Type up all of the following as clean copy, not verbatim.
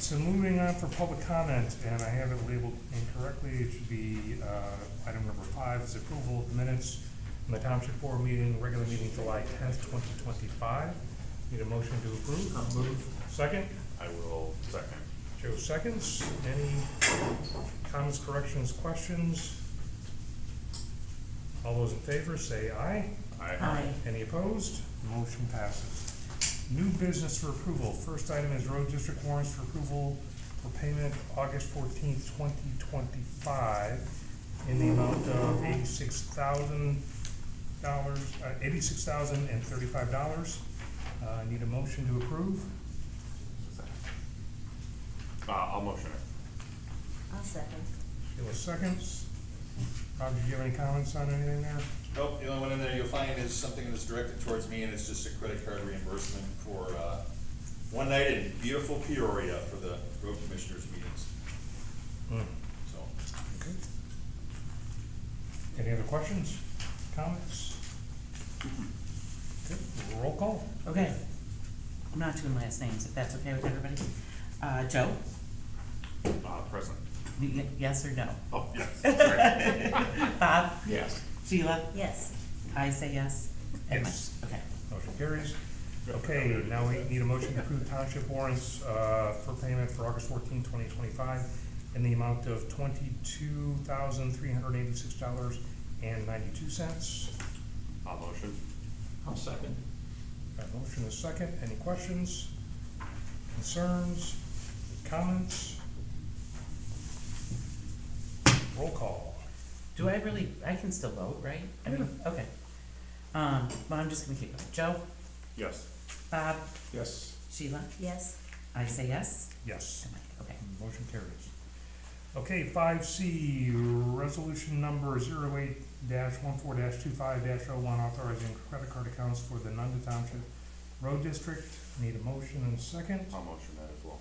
so moving on for public comment, and I have it labeled incorrectly, it should be, item number 5 is approval of the minutes from the Township Board meeting, regular meeting July 10th, 2025. Need a motion to approve? I'll move. Second? I will second. Joe seconds. Any comments, corrections, questions? All those in favor say aye. Aye. Any opposed? Motion passes. New business for approval. First item is road district warrants for approval for payment August 14th, 2025 in the amount of $86,035. Need a motion to approve? I'll motion it. I'll second. Sheila seconds. Rob, did you have any comments on anything there? Nope, the only one in there you'll find is something that's directed towards me, and it's just a credit card reimbursement for, one night in beautiful Peoria for the road commissioners meetings, so. Okay. Any other questions, comments? Okay, roll call. Okay. I'm not doing last names, if that's okay with everybody. Joe? Present. Yes or no? Oh, yes. Bob? Yes. Sheila? Yes. I say yes. And Yes. Mike. Okay. Motion carries. Okay, now we need a motion to approve township warrants, for payment for August 14, 2025 in the amount of $22,386.92. I'll motion. I'll second. That motion is second. Any questions, concerns, comments? Roll call. Do I can still vote, right? I mean, okay. Well, I'm just gonna keep going. Joe? Yes. Bob? Yes. Sheila? Yes. I say yes. Yes. And Mike. Okay. Motion carries. Okay, 5C, resolution number 08-14-25-01, authorizing credit card accounts for the Nunda Township Road District. Need a motion and a second. I'll motion that as well.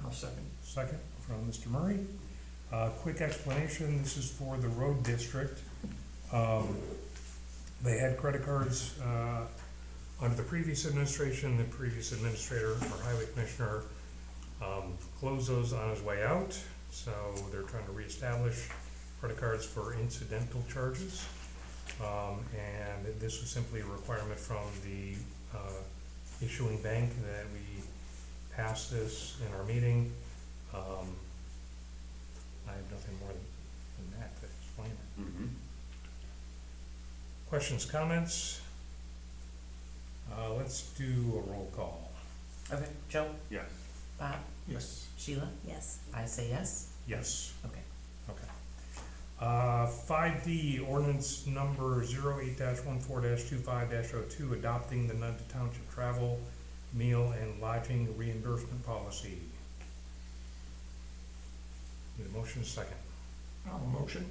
I'll second. Second from Mr. Murray. Quick explanation, this is for the road district. They had credit cards under the previous administration. The previous administrator, our highway commissioner, closed those on his way out. So they're trying to reestablish credit cards for incidental charges. And this was simply a requirement from the issuing bank that we pass this in our meeting. I have nothing more than that to explain it. Mm-hmm. Questions, comments? Let's do a roll call. Okay. Joe? Yes. Bob? Yes. Sheila? Yes. I say yes. Yes. Okay. Okay. 5D, ordinance number 08-14-25-02, adopting the Nunda Township travel, meal, and lodging reimbursement policy. Need a motion, second. I'll motion.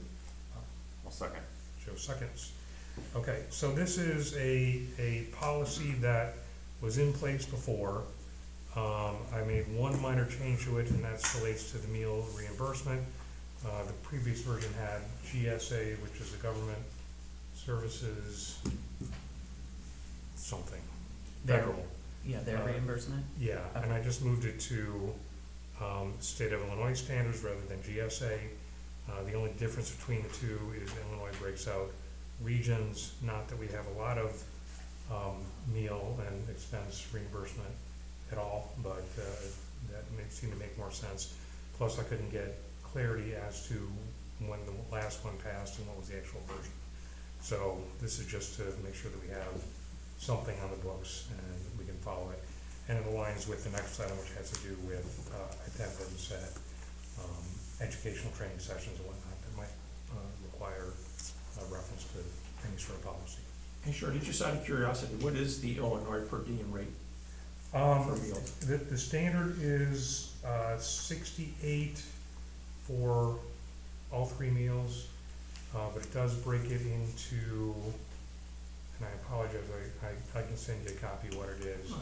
I'll second. Joe seconds. Okay, so this is a policy that was in place before. I made one minor change to it, and that relates to the meal reimbursement. The previous version had GSA, which is the Government Services something, federal. Yeah, their reimbursement? Yeah, and I just moved it to State of Illinois standards rather than GSA. The only difference between the two is Illinois breaks out regions, not that we have a lot of meal and expense reimbursement at all, but that seemed to make more sense. Plus, I couldn't get clarity as to when the last one passed and what was the actual version. So this is just to make sure that we have something on the books and we can follow it. And it aligns with the next item, which has to do with attendance at educational training sessions and whatnot that might require reference to any sort of policy. Hey, sure, just out of curiosity, what is the Illinois per diem rate for meals? The standard is 68 for all three meals, but it does break it into, and I apologize, I can send you a copy of what it is.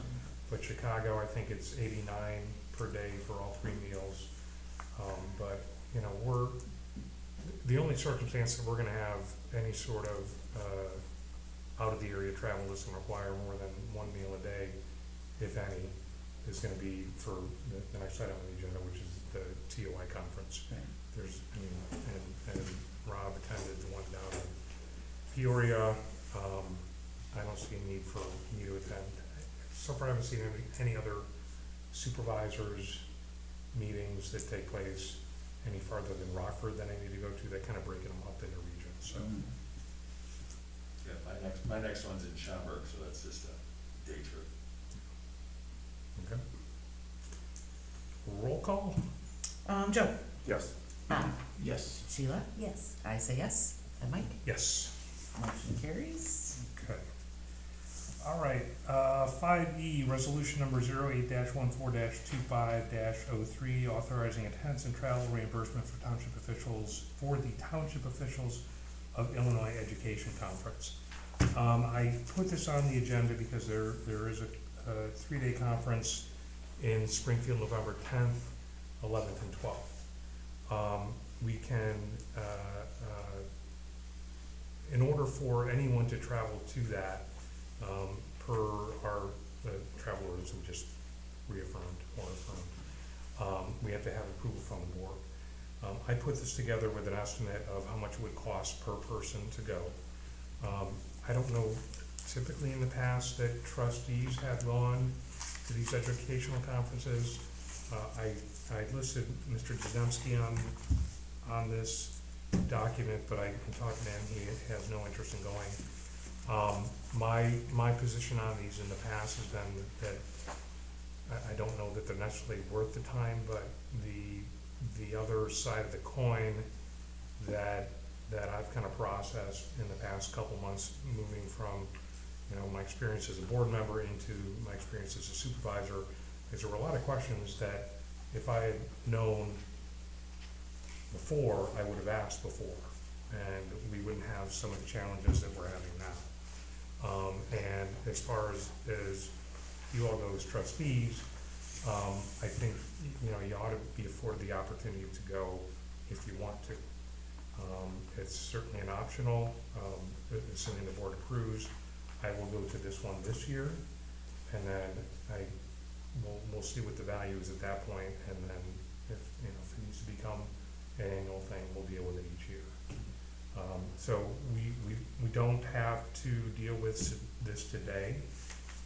But Chicago, I think it's 89 per day for all three meals. But, you know, the only circumstance that we're gonna have any sort of out of the area travel is gonna require more than one meal a day, if any. is gonna be for the next item on the agenda, which is the TOI conference. Right. There's, I mean, and Rob attended the one down in Peoria. I don't see a need for me to attend. So far, I haven't seen any other supervisors meetings that take place any farther than Rockford that I need to go to. They're kind of breaking them up into regions, so. Yeah, my next one's in Schaumburg, so that's just a day trip. Okay. Roll call? Joe, Yes. Bob, Yes. Sheila, Yes. I say yes, and Mike, Yes. motion carries. Okay. All right, 5E, resolution number 08-14-25-03, authorizing attendance and travel reimbursement for township officials, of Illinois Education Conference. I put this on the agenda because there is a 3-day conference in Springfield, November 10th, 11th, and 12th. We can, in order for anyone to travel to that, per our travel orders we just reaffirmed or affirmed, we have to have approval from the board. I put this together with an estimate of how much it would cost per person to go. I don't know, typically in the past that trustees have gone to these educational conferences. I listed Mr. Dzemski on this document, but I can talk to him, he has no interest in going. My position on these in the past has been that I don't know that they're necessarily worth the time, but the other side of the coin that I've kind of processed in the past couple months, moving from, you know, my experience as a board member into my experience as a supervisor, is there were a lot of questions that if I had known before, I would have asked before, and we wouldn't have some of the challenges that we're having now. And as far as you all go as trustees, I think, you know, you ought to be afforded the opportunity to go if you want to. It's certainly an optional, assuming the board approves. I will go to this one this year, and then we'll see what the value is at that point, and then if it needs to become an annual thing, we'll deal with it each year. So we don't have to deal with this today.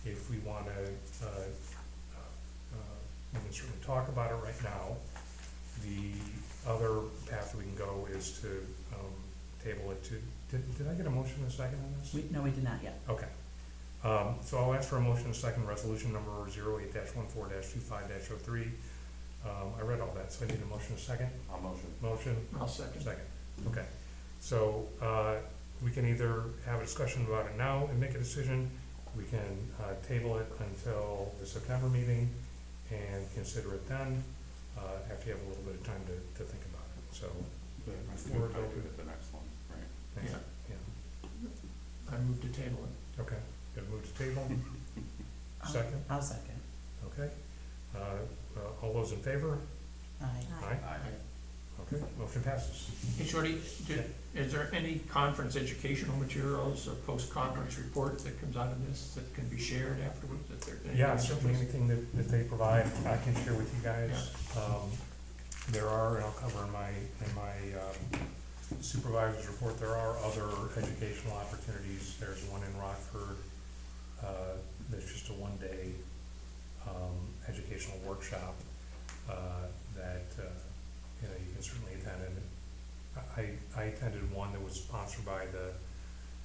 If we want to, we can certainly talk about it right now. The other path we can go is to table it to, did I get a motion in a second on this? No, we did not yet. Okay. So I'll ask for a motion in a second, resolution number 08-14-25-03. I read all that, so I need a motion in a second. I'll motion. Motion? I'll second. Second. Okay. So we can either have a discussion about it now and make a decision. We can table it until the September meeting and consider it then, after you have a little bit of time to think about it. So, I think we'll do it at the next one, right? thanks. Yeah. Yeah. I move to table it. Okay. Got to move to table. Second. I'll second. Okay. All those in favor? Aye. Aye. Okay. Motion passes. Hey, Shorty, is there any conference educational materials or post-conference report that comes out of this that can be shared afterwards? If there's any Yeah, certainly anything that they provide, I can share with you guys. There are, and I'll cover in my supervisor's report, there are other educational opportunities. There's one in Rockford, that's just a one-day educational workshop that you can certainly attend. And I attended one that was sponsored by the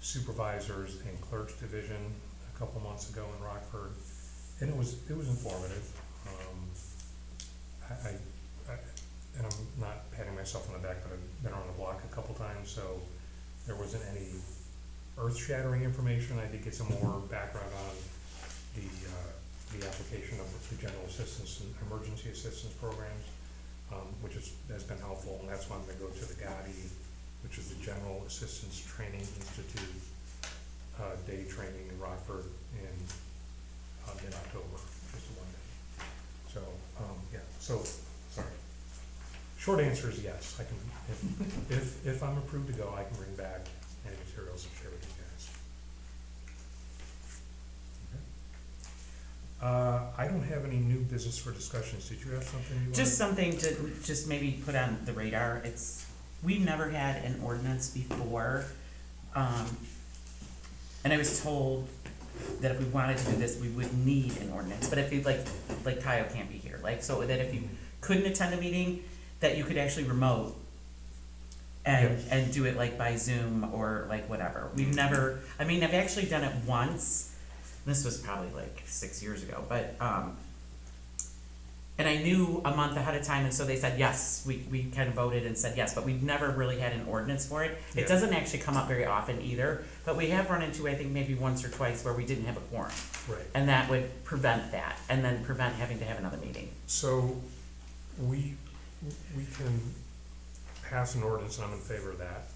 Supervisors and Clerks Division a couple months ago in Rockford, and it was informative. And I'm not patting myself on the back, but I've been around the block a couple times, so there wasn't any earth-shattering information. I did get some more background on the application of the general assistance and emergency assistance programs, which has been helpful, and that's why I'm gonna go to the GADI, which is the General Assistance Training Institute, day training in Rockford in October, just a one day. So, sorry. Short answer is yes, I can, if I'm approved to go, I can bring back any materials and share with you guys. Okay. I don't have any new business for discussions. Did you have something you wanted? Just something to just maybe put on the radar. We've never had an ordinance before. And I was told that if we wanted to do this, we would need an ordinance. But if you, like Kyle can't be here, so that if you couldn't attend a meeting, that you could actually remote and, Yes. and do it like by Zoom or like whatever. We've never, I've actually done it once. This was probably like 6 years ago, but, and I knew a month ahead of time, and so they said yes, we kind of voted and said yes, but we've never really had an ordinance for it. Yeah. It doesn't actually come up very often either, but we have run into, I think, maybe once or twice where we didn't have a quorum. Right. And that would prevent that, and then prevent having to have another meeting. So we can pass an ordinance, and I'm in favor of that.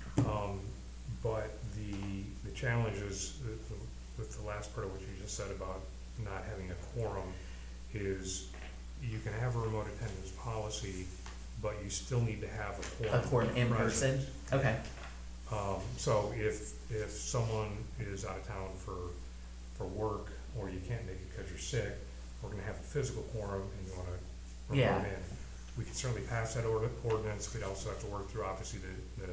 But the challenge is, with the last part of what you just said about not having a quorum, is you can have a remote attendance policy, but you still need to have a quorum. A quorum in person? present. Okay, So if someone is out of town for work, or you can't make it because you're sick, we're gonna have a physical quorum and you wanna Yeah. remote in. We can certainly pass that ordinance. We'd also have to work through, obviously, the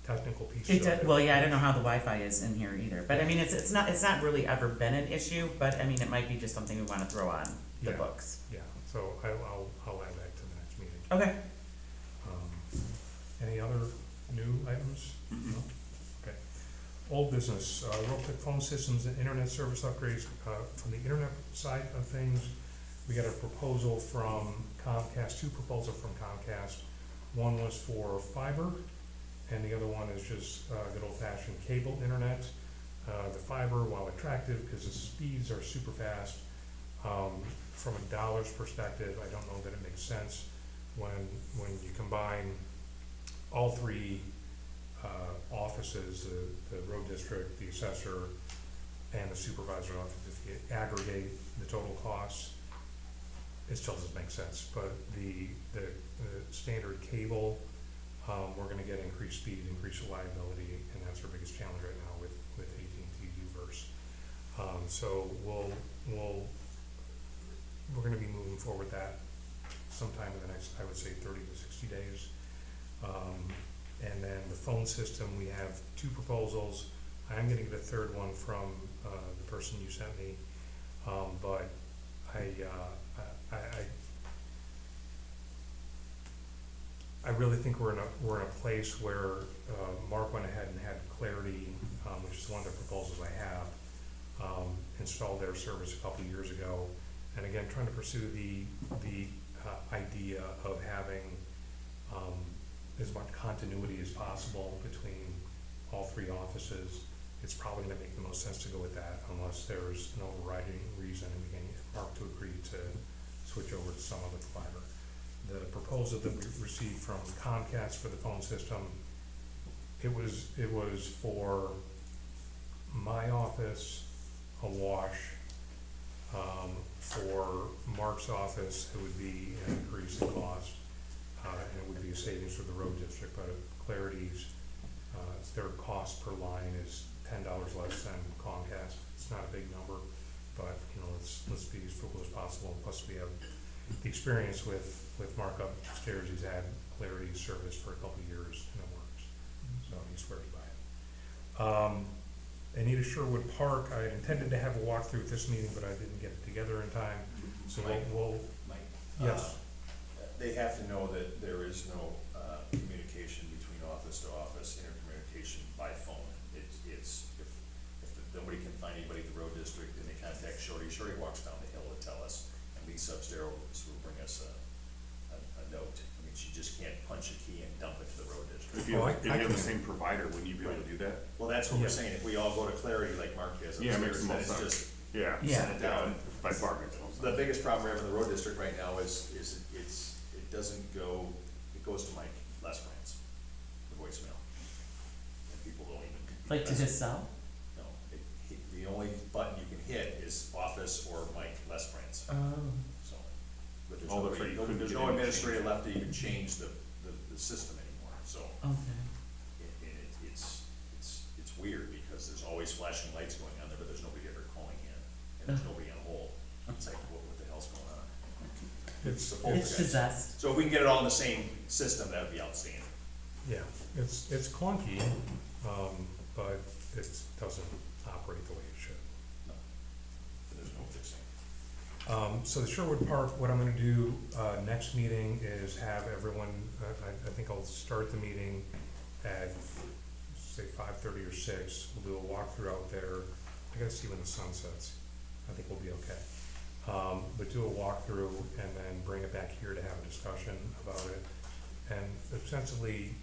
technical pieces of it. well, yeah, I don't know how the Wi-Fi is in here either, but it's not really ever been an issue, but it might be just something we wanna throw on the Yeah. books. Yeah, so I'll add that to the next meeting. Okay. Any other new items? No? Okay. Old business, real quick, phone systems and internet service upgrades. From the internet side of things, we got a proposal from Comcast, two proposals from Comcast. One was for fiber, and the other one is just good old-fashioned cable internet. The fiber, while attractive, because the speeds are super fast, from a dollars perspective, I don't know that it makes sense when you combine all three offices, the road district, the assessor, and the supervisor's office. If you aggregate the total costs, it still doesn't make sense. But the standard cable, we're gonna get increased speed, increased reliability, and that's our biggest challenge right now with AT&T U-verse. So we're gonna be moving forward that sometime in the next, I would say, 30 to 60 days. And then the phone system, we have two proposals. I'm gonna get a third one from the person you sent me, but I really think we're in a place where Mark went ahead and had Clarity, which is one of the proposals I have, installed their service a couple of years ago. And again, trying to pursue the idea of having as much continuity as possible between all three offices. It's probably gonna make the most sense to go with that unless there's an overriding reason and we can get Mark to agree to switch over to some other provider. The proposal that we received from Comcast for the phone system, it was for my office, a wash. For Mark's office, it would be an increase in cost, and it would be a savings for the road district, but Clarity's, their cost per line is $10 less than Comcast. It's not a big number, but, let's be as frugal as possible. Plus, we have the experience with Mark upstairs. He's had Clarity's service for a couple of years, and it works, so he swears by it. Anita Sherwood Park, I intended to have a walkthrough at this meeting, but I didn't get it together in time, so we'll, Mike? yes. They have to know that there is no communication between office to office, intercommunication by phone. It's if nobody can find anybody at the road district, then they contact Shorty. Shorty walks down the hill to tell us, and Lisa upstairs will bring us a note. I mean, she just can't punch a key and dump it to the road district. If you Oh, have, if you I have can- the same provider, wouldn't you be able to do that? Well, that's what we're Yeah. saying. If we all go to Clarity like Mark has Yeah, it makes upstairs, the then most it's sense. just Yeah. Yeah. send it down. By far makes the most The sense. biggest problem we have in the road district right now is it doesn't go, it goes to Mike Lesbrand's, the voicemail. And people don't even. Like to just sell? No, the only button you can hit is office or Mike Lesbrand's, Oh. so. But there's Oh, that's right, you couldn't there's get no in and administrator left to even change the system anymore, so. Okay. It's weird because there's always flashing lights going on there, but there's nobody ever calling in, and there's nobody on hold. It's like, what the hell's going on? It's, The It's poltergeist. possessed. So if we can get it all in the same system, that'd be outstanding. yeah, it's clunky, but it doesn't operate the way it should. No. There's no fixing. So the Sherwood Park, what I'm gonna do, next meeting is have everyone, I think I'll start the meeting at, say, 5:30 or 6. We'll do a walkthrough out there. I gotta see when the sun sets. I think we'll be okay. But do a walkthrough and then bring it back here to have a discussion about it. And ostensibly,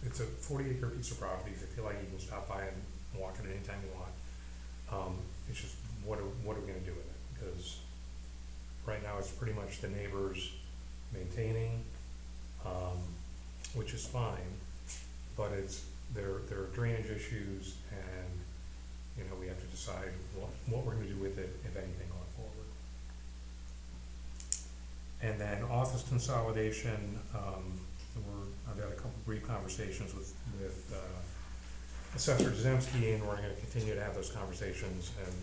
it's a 40-acre piece of property. I feel like you can stop by and walk it anytime you want. It's just, what are we gonna do with it? Because right now it's pretty much the neighbors maintaining, which is fine, but there are drainage issues, and, you know, we have to decide what we're gonna do with it, if anything, going forward. And then office consolidation, I've had a couple brief conversations with Assessor Dzemski, and we're gonna continue to have those conversations and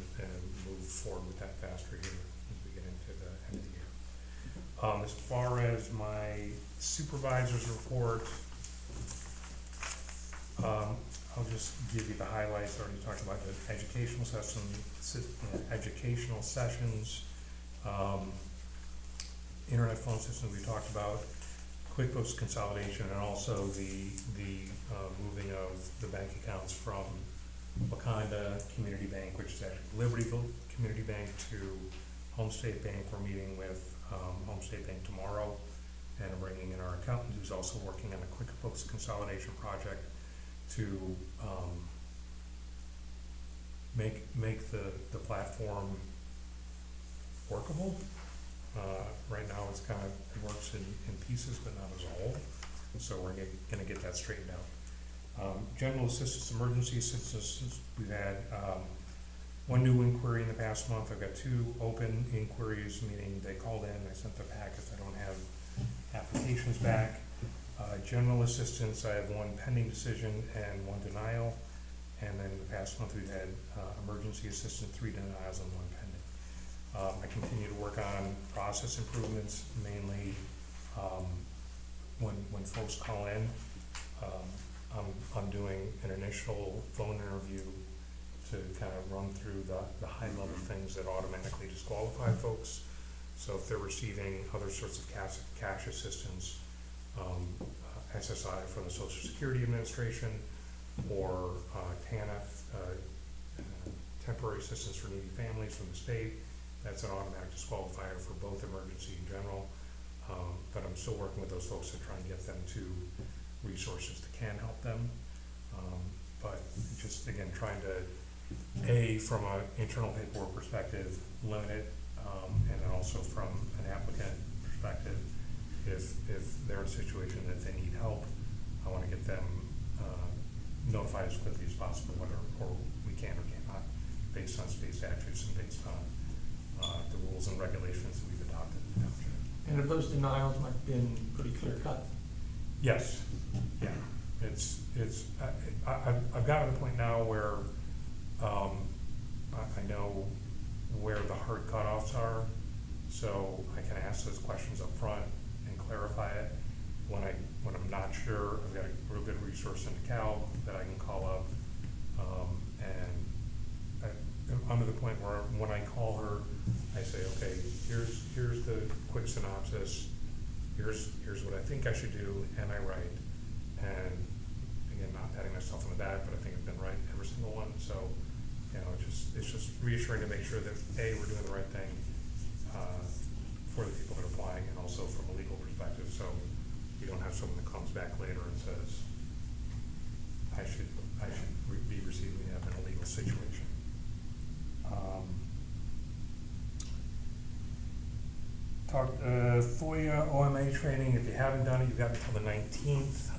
move forward with that faster here as we get into the end of the year. As far as my supervisor's report, I'll just give you the highlights. I already talked about the educational sessions, internet phone systems we talked about, QuickBooks consolidation, and also the moving of the bank accounts from Wakanda Community Bank, which is actually Libertyville Community Bank, to Home State Bank. We're meeting with Home State Bank tomorrow, and I'm bringing in our accountant who's also working on a QuickBooks consolidation project to make the platform workable. Right now it's kind of, it works in pieces but not as a whole, so we're gonna get that straightened out. General assistance, emergency assistance, we've had one new inquiry in the past month. I've got 2 open inquiries, meaning they called in, I sent the packets, I don't have applications back. General assistance, I have 1 pending decision and 1 denial, and then in the past month we've had emergency assistance, 3 denials and 1 pending. I continue to work on process improvements, mainly when folks call in. I'm doing an initial phone interview to kind of run through the high-level things that automatically disqualify folks. So if they're receiving other sorts of cash assistance, SSI from the Social Security Administration, or TANF, temporary assistance for needy families from the state, that's an automatic disqualifier for both emergency and general. But I'm still working with those folks to try and get them to resources that can help them. But just, again, trying to, from an internal paperwork perspective, limit it, and then also from an applicant perspective, if they're in a situation that they need help, I want to get them notified as quickly as possible, whether or we can or cannot, based on state statutes and based on the rules and regulations that we've adopted in the township. And have those denials might have been pretty clear cut? Yes, yeah, I've gotten to the point now where I know where the hard cutoffs are, so I can ask those questions up front and clarify it. When I'm not sure, I've got a real good resource in Cal that I can call up, and I'm to the point where when I call her, I say, okay, here's the quick synopsis, here's what I think I should do, and I write. And again, not patting myself on the back, but I think I've been right every single one. So, you know, it's just reassuring to make sure that we're doing the right thing for the people that are applying, and also from a legal perspective. So you don't have someone that comes back later and says, I should be receiving that in a legal situation. FOIA OMA training, if you haven't done it, you've got until the 19th.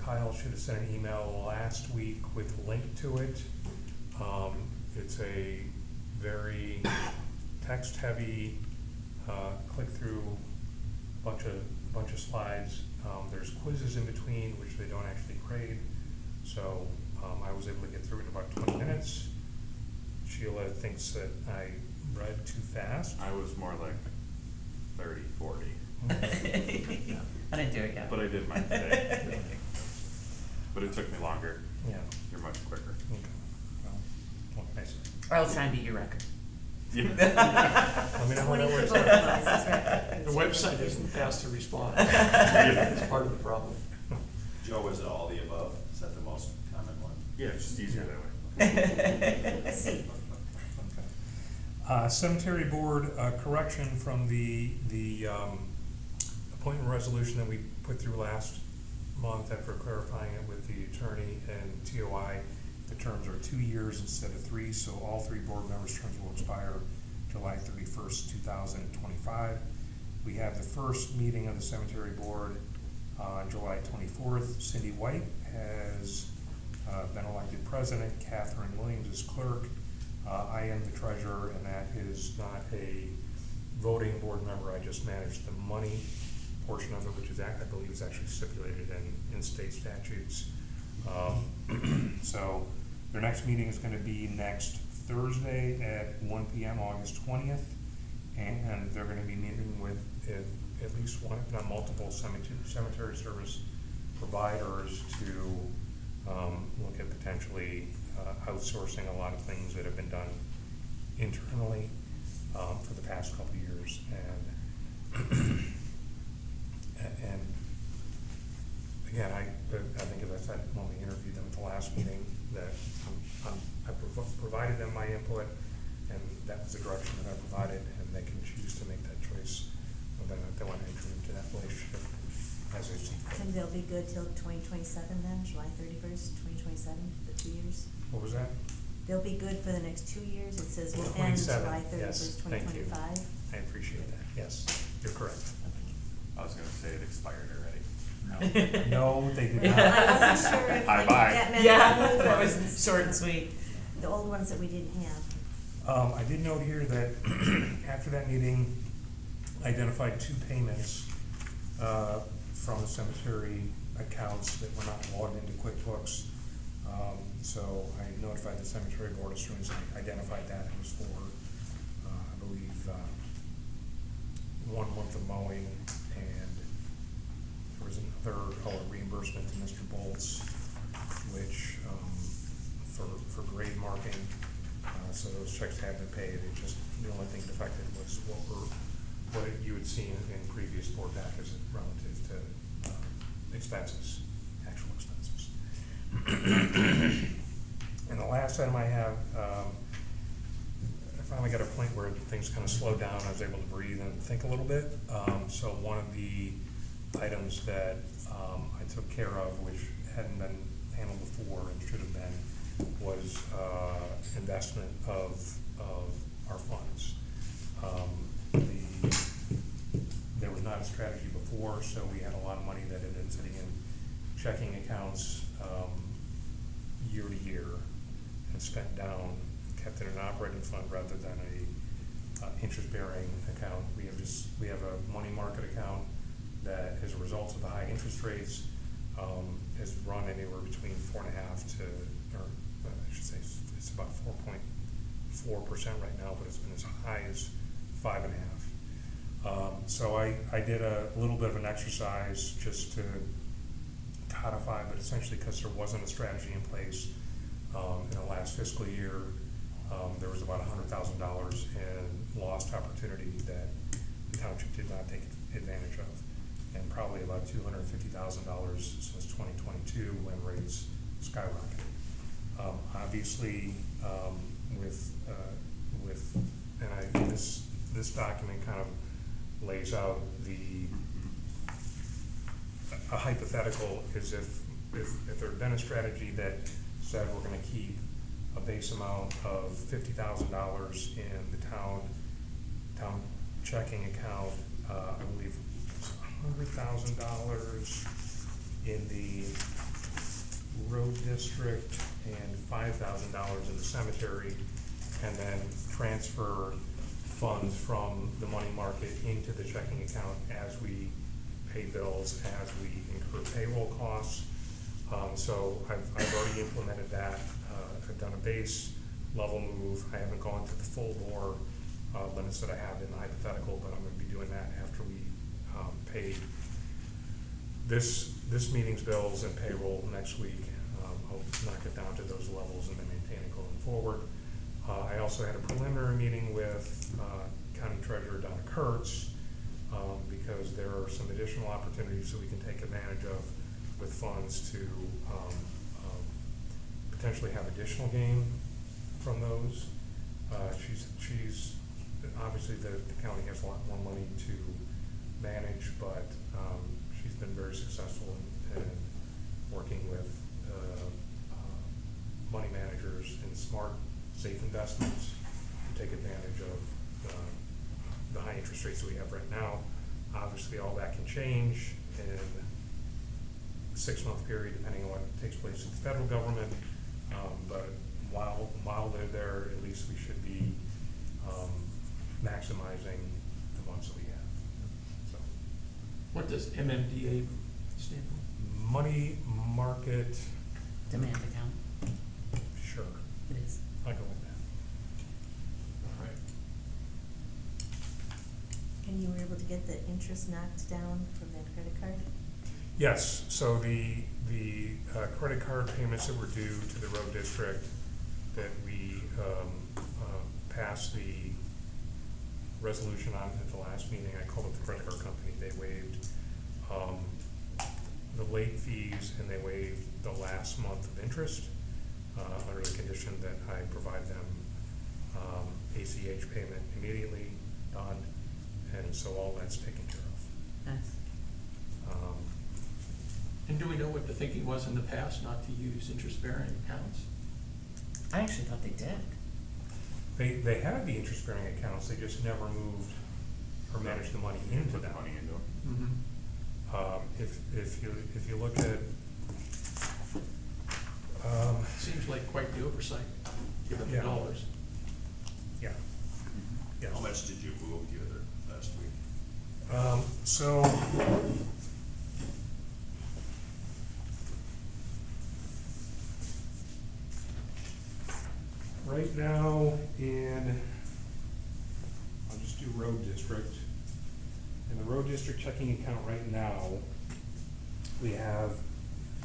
Kyle should have sent an email last week with a link to it. It's a very text-heavy, click-through, bunch of slides. There's quizzes in between, which they don't actually grade. So I was able to get through it in about 20 minutes. She Sheila thinks that I read too fast. I was more like 30, 40, I didn't do it yet. but I did mine today. But it took me longer. Yeah. You're much quicker. Okay. Well, what can I say? I'll try and beat your record. Yeah. Let me know when 20 it for works. both of us, that's right. The website isn't fast to respond. That's part of the problem. Joe, is it all the above? Is that the most common one? Yeah, it's just easier that way. See, Cemetery Board, correction from the appointment resolution that we put through last month after clarifying it with the attorney and TOI. The terms are 2 years instead of 3, so all 3 board members' terms will expire July 31st, 2025. We have the first meeting of the Cemetery Board on July 24th. Cindy White has been elected president. Catherine Williams is clerk. I am the treasurer, and that is not a voting board member. I just manage the money portion of it, which is, I believe, is actually stipulated in state statutes. So their next meeting is going to be next Thursday at 1 p.m., August 20th, and they're going to be meeting with at least one, if not multiple, cemetery service providers to look at potentially outsourcing a lot of things that have been done internally for the past couple of years, and again, I think, as I said when we interviewed them at the last meeting, that I provided them my input, and that was the direction that I provided, and they can choose to make that choice whether or not they want to enter into that relationship as they see fit. and they'll be good till 2027 then, July 31st, 2027, the 2 years? What was that? They'll be good for the next 2 years, it says will 27, end July yes, 31st, thank you. 2025. I appreciate that, yes, you're correct. I was gonna say it expired already. No, they did Yeah, not. I wasn't sure if Bye we- bye. that meant Yeah, the old that was ones, short and sweet. the old ones that we didn't have. I did note here that after that meeting, I identified 2 payments from the cemetery accounts that were not logged into QuickBooks. So I notified the cemetery board as soon as I identified that. It was for, I believe, 1 month of mowing, and there was another reimbursement to Mr. Bolts, which for grade marking. So those checks have been paid. It just, the only thing defective was what you had seen in previous board packages relative to expenses, actual expenses. And the last item I have, I finally got a point where things kind of slowed down. I was able to breathe and think a little bit. So one of the items that I took care of, which hadn't been handled before and should have been, was investment of our funds. There was not a strategy before, so we had a lot of money that had been sitting in checking accounts year to year and spent down, kept it in an operating fund rather than a interest-bearing account. We have a money market account that, as a result of the high interest rates, has run anywhere between 4.5 to, or I should say, it's about 4.4% right now, but it's been as high as 5.5. So I did a little bit of an exercise just to codify, but essentially because there wasn't a strategy in place in the last fiscal year, there was about $100,000 in lost opportunity that the township did not take advantage of, and probably about $250,000 since 2022 when rates skyrocketed. Obviously, this document kind of lays out a hypothetical is if there had been a strategy that said we're going to keep a base amount of $50,000 in the town checking account, I believe $100,000 in the road district and $5,000 in the cemetery, and then transfer funds from the money market into the checking account as we pay bills, as we incur payroll costs. So I've already implemented that. I've done a base level move. I haven't gone to the full bore limits that I have in the hypothetical, but I'm gonna be doing that after we pay this meeting's bills and payroll next week. I'll knock it down to those levels and then maintain it going forward. I also had a preliminary meeting with County Treasurer Donna Kurtz, because there are some additional opportunities that we can take advantage of with funds to potentially have additional gain from those. She's obviously the county has a lot more money to manage, but she's been very successful in working with money managers in smart, safe investments to take advantage of the high interest rates that we have right now. Obviously, all that can change in a 6-month period, depending on what takes place in the federal government. But while they're there, at least we should be maximizing the funds that we have. So, What does MMDA stand for? money market, Demand account, sure, it is. I'll go with that. All right. And you were able to get the interest knocked down from that credit card? Yes, so the credit card payments that were due to the road district that we passed the resolution on at the last meeting, I called up the credit card company, they waived the late fees and they waived the last month of interest under the condition that I provide them ACH payment immediately done, and so all that's taken care of. Nice. And do we know what the thinking was in the past, not to use interest-bearing accounts? I actually thought they did. They had the interest-bearing accounts, they just never moved or managed the money into Put the them. money into it. If you look at, Seems like quite the oversight, given the Yeah. dollars. yeah, yes. How much did you move the other last week? So, right now I'll just do road district. In the road district checking account right now, we have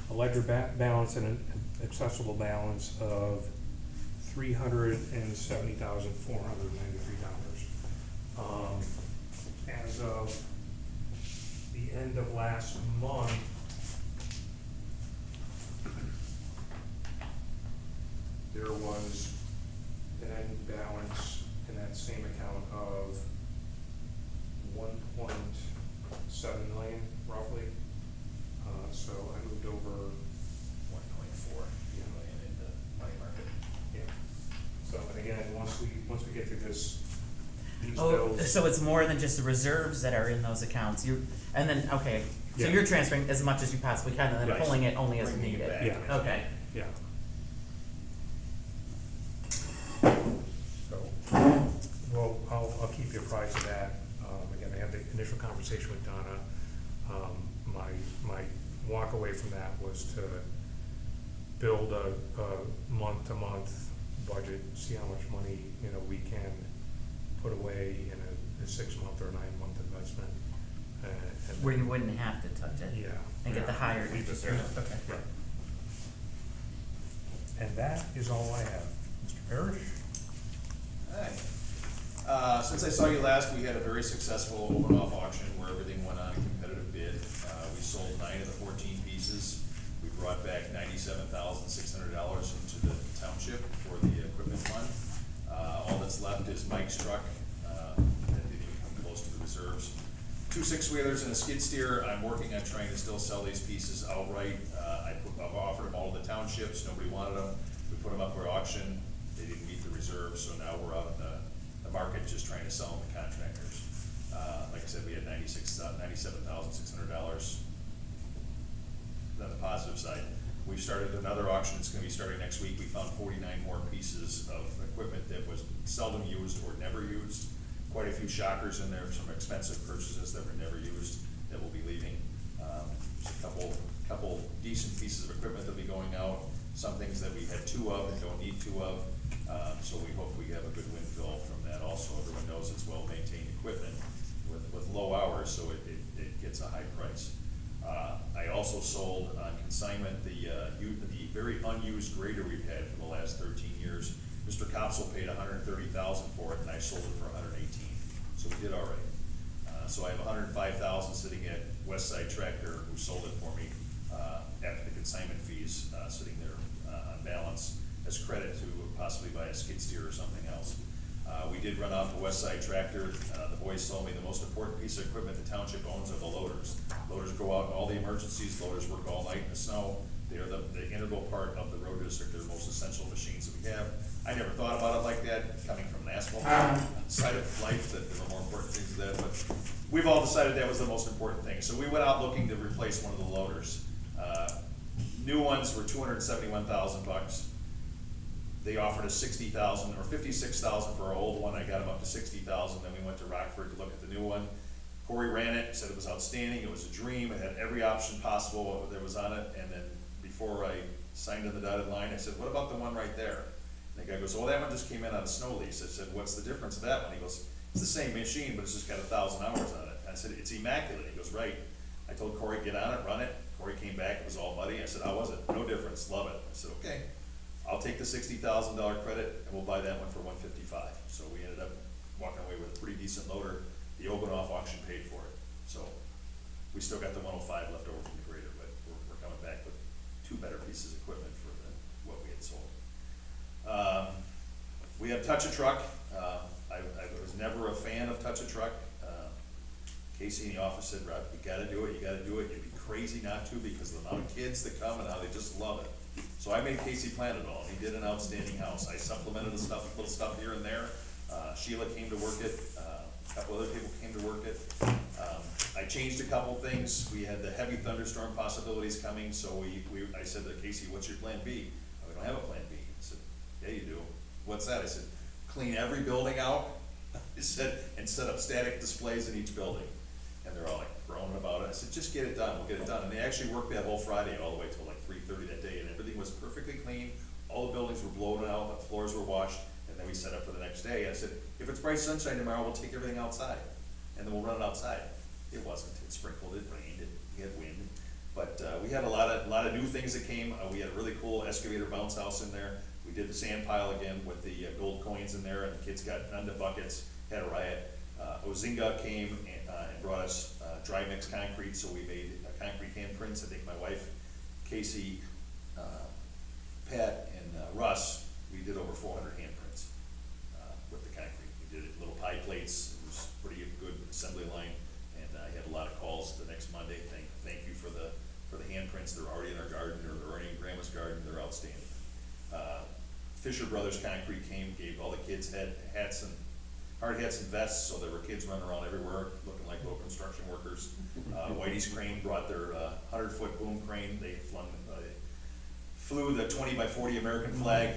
a ledger balance and an accessible balance of $370,493. As of the end of last month, there was an end balance in that same account of 1.7 million roughly. So I moved over 1.4 million into money market. Yeah. So, and again, once we get through these Oh, bills. so it's more than just the reserves that are in those accounts, and then, okay, so Yeah. you're transferring as much as you possibly can, and then Right. pulling it only as Bringing it needed. back. Yeah. Okay, Yeah. So, well, I'll keep you apprised of that. Again, I had the initial conversation with Donna. My walk away from that was to build a month-to-month budget, see how much money, we can put away in a 6-month or 9-month investment. And where you wouldn't have to touch it. Yeah. And get the higher Leave it interest there. rate, okay. Yeah. And that is all I have. Mr. Parrish? Hi. Since I saw you last, we had a very successful one-off auction where everything went on a competitive bid. We sold 9 of the 14 pieces. We brought back $97,600 into the township for the equipment fund. All that's left is Mike's truck, that didn't even come close to the reserves. 2 6-wheelers and a skid steer. I'm working on trying to still sell these pieces outright. I've offered them all to the townships, nobody wanted them. We put them up for auction, they didn't meet the reserves, so now we're out in the market just trying to sell them to contractors. Like I said, we had $97,600. On the positive side, we've started another auction, it's gonna be starting next week. We found 49 more pieces of equipment that was seldom used or never used. Quite a few shockers in there, some expensive purchases that were never used that will be leaving. Just a couple decent pieces of equipment that'll be going out, some things that we had 2 of and don't need 2 of. consignment, the very unused grader we've had for the last 13 years. Mr. Kopsel paid $130,000 for it, and I sold it for $118,000, so we did all right. So I have $105,000 sitting at Westside Tractor, who sold it for me after the consignment fees, sitting there on balance as credit to possibly buy a skid steer or something else. We did run out the Westside Tractor. The boys told me the most important piece of equipment the township owns are the loaders. Loaders go out in all the emergencies. Loaders work all night in the snow. They are the integral part of the road district. They're the most essential machines that we have. I never thought about it like that, coming from an asphalt side of life, that there were more important things than that, but we've all decided that was the most important thing. So we went out looking to replace one of the loaders. New ones were $271,000. They offered us $60,000 or $56,000 for our old one. I got them up to $60,000. Then we went to Rockford to look at the new one. Corey ran it, said it was outstanding. It was a dream. It had every option possible that was on it. And then before I signed on the dotted line, I said, "What about the one right there?" And the guy goes, "Oh, that one just came in on a snow lease." I said, "What's the difference of that one?" He goes, "It's the same machine, but it's just got 1,000 hours on it." I said, "It's immaculate." He goes, "Right." I told Corey, "Get on it, run it." Corey came back. It was all muddy. I said, "How was it?" "No difference. Love it." I said, "Okay. I'll take the $60,000 credit, and we'll buy that one for $155,000. So we ended up walking away with a pretty decent loader. The Oganoff auction paid for it. So we still got the 105 left over from the grader, but we're coming back with two better pieces of equipment for what we had sold. We have Touch-A-Truck. I was never a fan of Touch-A-Truck. Casey in the office said, "Rob, you gotta do it, you gotta do it. You'd be crazy not to, because of the amount of kids that come and how they just love it." So I made Casey plan it all. He did an outstanding house. I supplemented the stuff, little stuff here and there. Sheila came to work it. A couple other people came to work it. I changed a couple things. We had the heavy thunderstorm possibilities coming, so I said to Casey, "What's your plan B?" "We don't have a plan B." I said, "Yeah, you do." "What's that?" I said, "Clean every building out." I said, "and set up static displays in each building." And they're all like groaning about it. I said, "Just get it done, we'll get it done." And they actually worked that whole Friday all the way till like 3:30 that day, and everything was perfectly clean. All the buildings were blown out, the floors were washed, and then we set up for the next day. I said, "If it's bright sunshine tomorrow, we'll take everything outside, and then we'll run it outside." It wasn't. It sprinkled, it rained, we had wind. But we had a lot of new things that came. We had a really cool excavator bounce house in there. We did the sand pile again with the gold coins in there, and the kids got Nunda buckets, had a riot. Ozinga came and brought us dry mix concrete, so we made concrete handprints. I think my wife, Casey, Pat, and Russ, we did over 400 handprints with the concrete. We did it little pie plates. It was pretty good assembly line, and I had a lot of calls the next Monday. Thank you for the handprints. They're already in our garden, or they're already in Grandma's garden. They're outstanding. Fisher Brothers Concrete came, gave all the kids hats and hard hats and vests, so there were kids running around everywhere looking like little construction workers. Whitey's Crane brought their 100-foot boom crane. They flew the 20x40 American flag.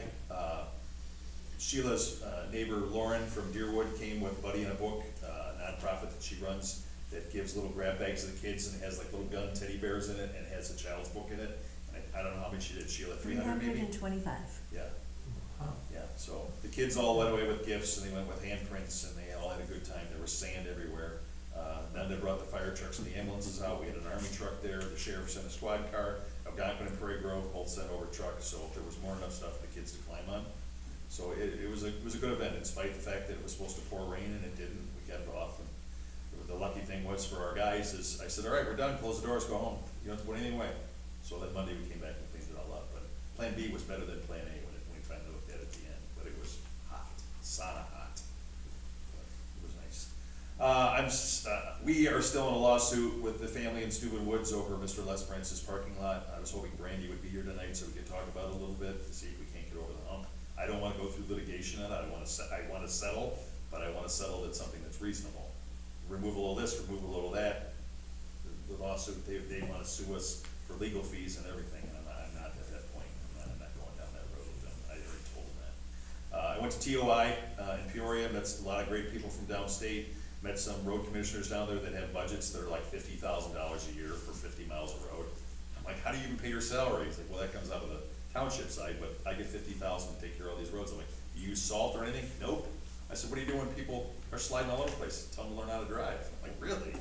Sheila's neighbor Lauren from Deerwood came with Buddy in a Book, a nonprofit that she runs that gives little grab bags to the kids, and it has like little gun teddy bears in it, and it has a child's book in it. And I don't know how many she did, Sheila, 300 maybe? 325. Yeah. Yeah, so the kids all went away with gifts, and they went with handprints, and they all had a good time. There was sand everywhere. Nunda brought the fire trucks and the ambulances out. We had an army truck there. The sheriff sent a squad car. Algonquin and Prairie Grove both sent over trucks, so there was more than enough stuff for the kids to climb on. So it was a good event, in spite of the fact that it was supposed to pour rain, and it didn't. We got it off. And the lucky thing was for our guys is I said, "All right, we're done. Close the doors. Go home. You don't have to put anything away." So that Monday we came back and cleaned it all up. But Plan B was better than Plan A when we finally looked at it at the end. But it was hot, sauna hot. It was nice. We are still in a lawsuit with the family in Steuben Woods over Mr. Les Prince's parking lot. I was hoping Brandy would be here tonight so we could talk about it a little bit to see if we can't get over the hump. I don't want to go through litigation on it. I want to settle, but I want to settle at something that's reasonable. Removal of this, removal of that. The lawsuit, they want to sue us for legal fees and everything, and I'm not at that point. I'm not going down that road with them. I already told them that. I went to TOI in Peoria, met a lot of great people from downstate, met some road commissioners down there that have budgets that are like $50,000 a year for 50 miles of road. I'm like, "How do you even pay your salary?" He's like, "Well, that comes out of the township side, but I get $50,000 to take care of all these roads." I'm like, "Do you use salt or anything?" "Nope." I said, what do you do when people are sliding all over the place? Tell them to learn how to drive. I'm like, really?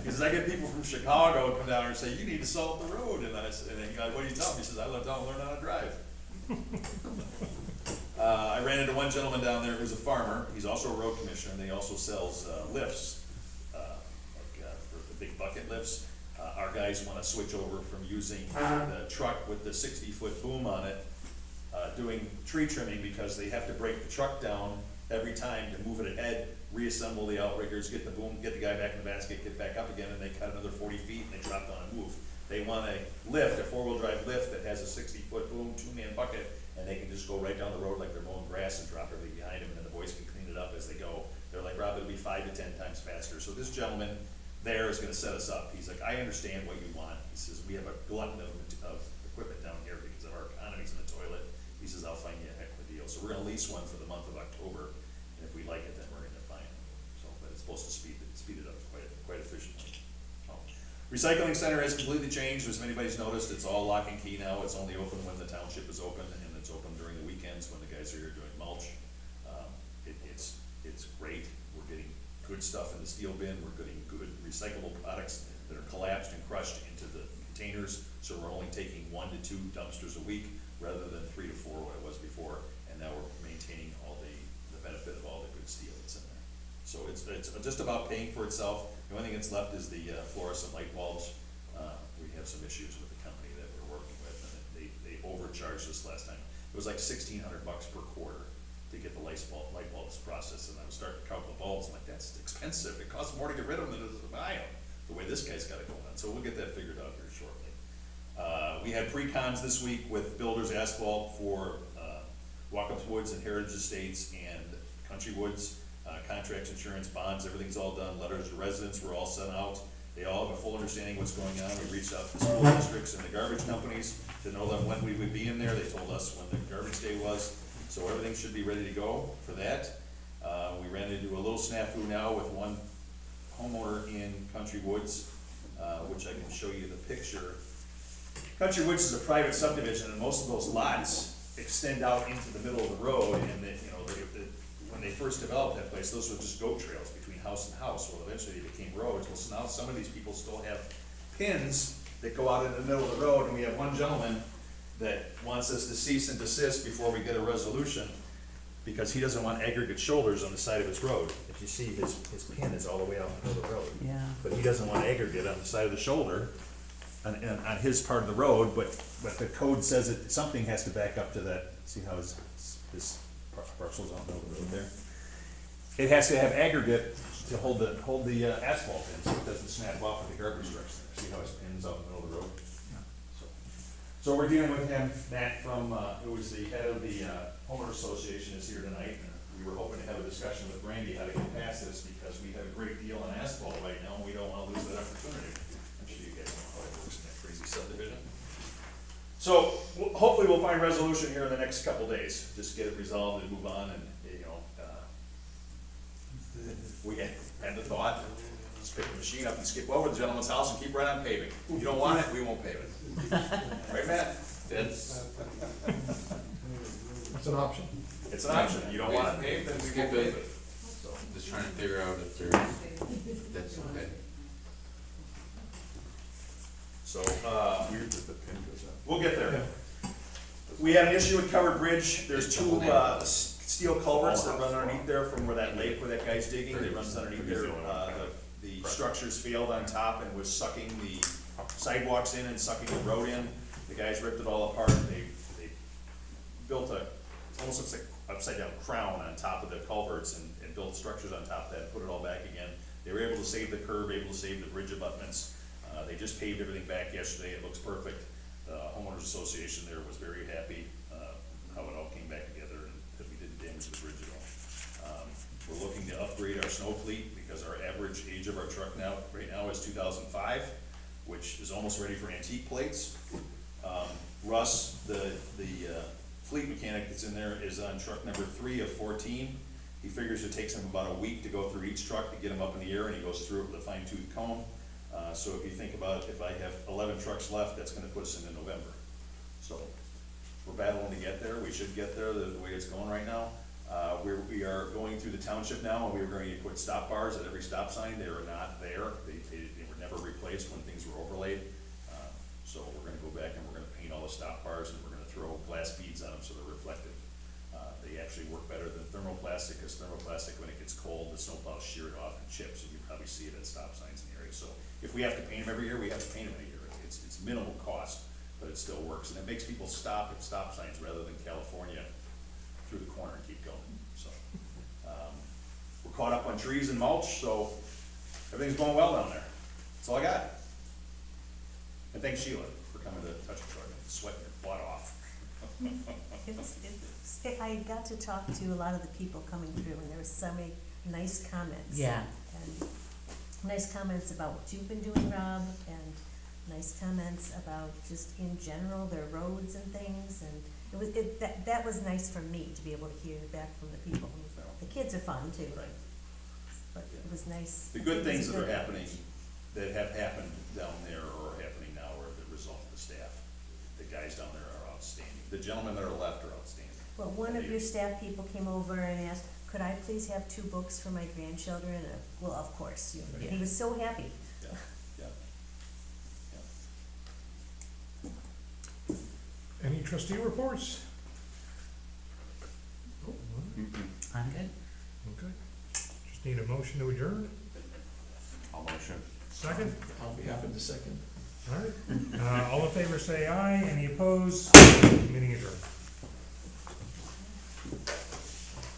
Because I get people from Chicago come down here and say, you need to salt the road. And I said, and he goes, what do you tell them? He says, I let them learn how to drive. I ran into one gentleman down there who's a farmer. He's also a road commissioner, and he also sells lifts, for the big bucket lifts. Our guys want to switch over from using the truck with the 60-foot boom on it, doing tree trimming, because they have to break the truck down every time to move it ahead, reassemble the outriggers, get the boom, get the guy back in the basket, get back up again, and they cut another 40 feet and they drop down and move. They want a lift, a 4-wheel drive lift that has a 60-foot boom, 2-man bucket, and they can just go right down the road like they're mowing grass and drop everything behind them, and then the boys can clean it up as they go. They're like, Rob, it'll be 5 to 10 times faster. So this gentleman there is gonna set us up. He's like, I understand what you want. He says, we have a glutton of equipment down here because of our economy's in the toilet. He says, I'll find you a heck of a deal. So we're gonna lease one for the month of October, and if we like it, then we're gonna buy it. So, but it's supposed to speed it up quite efficiently. Recycling center has completely changed, as anybody's noticed. It's all lock and key now. It's only open when the township is open, and it's open during the weekends when the guys are here doing mulch. It's great. We're getting good stuff in the steel bin. We're getting good recyclable products that are collapsed and crushed into the containers. So we're only taking 1 to 2 dumpsters a week rather than 3 to 4 what it was before. And now we're maintaining all the benefit of all the good steel that's in there. So it's just about paying for itself. The only thing that's left is the fluorescent light bulbs. We have some issues with the company that we're working with, and they overcharged us last time. It was like $1,600 per quarter to get the light bulbs processed, and I was starting to count the bulbs. I'm like, that's expensive. It costs more to get rid of them than it is to buy them. The way this guy's got it going on, so we'll get that figured out here shortly. We had pre-cons this week with Builders Asphalt for Walkups Woods and Heritage Estates and Country Woods. Contracts, insurance, bonds, everything's all done. Letters to residents were all sent out. They all have a full understanding of what's going on. We reached out to the school districts and the garbage companies to know them when we would be in there. They told us when the garbage day was. So everything should be ready to go for that. We ran into a little snafu now with one homeowner in Country Woods, which I can show you the picture. Country Woods is a private subdivision, and most of those lots extend out into the middle of the road, and when they first developed that place, those were just goat trails between house and house. Well, eventually they became roads. Well, so now some of these people still have pins that go out in the middle of the road, and we have one gentleman that wants us to cease and desist before we get a resolution, because he doesn't want aggregate shoulders on the side of his road. If you see, his pin is all the way out in the middle of the road. Yeah. But he doesn't want aggregate on the side of the shoulder on his part of the road, but the code says that something has to back up to that. See how his parcel's out in the middle of the road there? It has to have aggregate to hold the asphalt in, so it doesn't snap off with the garbage trucks there. See how his pin's out in the middle of the road? So we're dealing with him. Matt from, who was the head of the homeowner association, is here tonight. And we were hoping to have a discussion with Randy how to get past this, because we have a great deal on asphalt right now, and we don't want to lose that opportunity. I'm sure you guys know how it works in that crazy subdivision. So hopefully we'll find resolution here in the next couple days. Just get it resolved and move on, and we had the thought, just pick the machine up and skip over the gentleman's house and keep right on paving. If you don't want it, we won't pave it. Right, Matt? That's, It's an option. It's an option. You don't want it paved, then we won't pave it. So, just trying to figure out if there's, that's okay. So, we'll get there. We had an issue with Covered Bridge. There's 2 steel culverts that run underneath there from where that lake where that guy's digging. They run underneath there. The structures failed on top and was sucking the sidewalks in and sucking the road in. The guys ripped it all apart. They built it almost looks like upside down crown on top of the culverts and built structures on top of that, put it all back again. They were able to save the curb, able to save the bridge abutments. They just paved everything back yesterday. It looks perfect. The homeowners association there was very happy how it all came back together, and that we didn't damage the bridge at all. We're looking to upgrade our snow fleet, because our average age of our truck right now is 2005, which is almost ready for antique plates. Russ, the fleet mechanic that's in there, is on truck number 3 of 14. He figures it takes him about a week to go through each truck to get them up in the air, and he goes through it with a fine-tooth comb. So if you think about it, if I have 11 trucks left, that's gonna put us into November. So we're battling to get there. We should get there the way it's going right now. We are going through the township now, and we are going to put stop bars at every stop sign. They are not there. They were never replaced when things were overlaid. So we're gonna go back and we're gonna paint all the stop bars, and we're gonna throw glass beads on them so they're reflective. They actually work better than thermoplastic, because thermoplastic, when it gets cold, the snowplows shear it off and chips, and you probably see it at stop signs in the area. So if we have to paint them every year, we have to paint them every year. It's minimal cost, but it still works, and it makes people stop at stop signs rather than California through the corner and keep going, so. We're caught up on trees and mulch, so everything's going well down there. That's all I got. And thanks Sheila for coming to touch it, sweating your butt off. I got to talk to a lot of the people coming through, and there were so many nice comments. Yeah. And nice comments about what you've been doing, Rob, and nice comments about just in general, their roads and things, and that was nice for me to be able to hear back from the people. The kids are fun too. Right. But it was nice. The good things that It was are happening, that have happened down there or are happening now are the result of the staff. The guys down there are outstanding. The gentlemen that are left are outstanding. Well, one of your staff people came over and asked, could I please have 2 books for my grandchildren? And, well, of course, Yeah. he was so happy. Yeah, yeah. Any trustee reports? Oh, I'm good. okay. Just need a motion to adjourn. I'll motion. Second? I'll be happy to second. All right. All in favor say aye. Any opposed? Meeting adjourned.